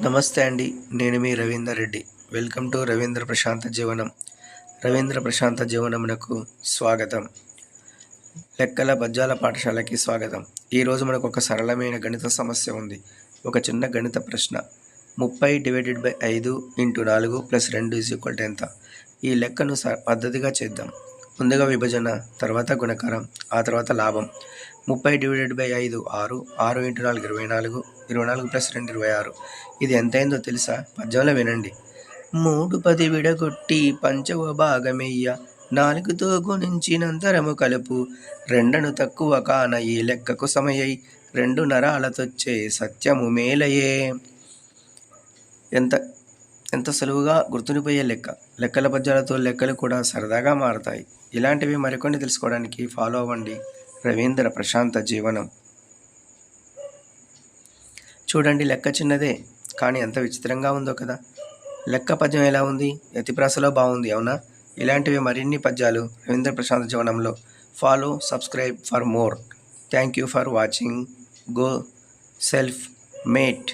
నమస్తే అండి. నేను మీ రవీందర్ రెడ్డి. వెల్కమ్ టు రవీంద్ర ప్రశాంత జీవనం. రవీంద్ర ప్రశాంత జీవనమునకు స్వాగతం. లెక్కల పద్యాల పాఠశాలకి స్వాగతం. ఈరోజు మనకు ఒక సరళమైన గణిత సమస్య ఉంది. ఒక చిన్న గణిత ప్రశ్న. 30/5 × 4 + 2 ఎంత? ఈ లెక్కను పద్ధతిగా చేద్దాం. ముందుగా విభజన, తర్వాత గుణకారం, ఆ తర్వాత లాభం. 30/5 6, 6 × 4 24, 24 + 2 26. ఇది ఎంతైందో తెలుసా? పద్యంలో వినండి. 3 విడగొట్టి పంచవ భాగమెయ్య, 4తో గుణించినంతరము కలుపు, 2 తక్కువ కాన ఈ లెక్కకు సమయై, 2 నరాలతొచ్చే సత్యము మేలయే. ఎంత సులువుగా గుర్తుండిపోయే లెక్క. లెక్కల పద్యాలతో లెక్కలు కూడా సరదాగా మారతాయి. ఇలాంటివి మరికొన్ని తెలుసుకోవడానికి ఫాలో అవ్వండి రవీంద్ర ప్రశాంత జీవనం. చూడండి, లెక్క చిన్నదే కానీ ఎంత విచిత్రంగా ఉందో కదా. లెక్క పద్యం ఎలా ఉంది? యతిప్రాసలో బాగుంది, అవునా? ఇలాంటివి మరిన్ని పద్యాలు రవీంద్ర ప్రశాంత జీవనంలో. Follow, subscribe for more. Thank you for watching. Go self mate.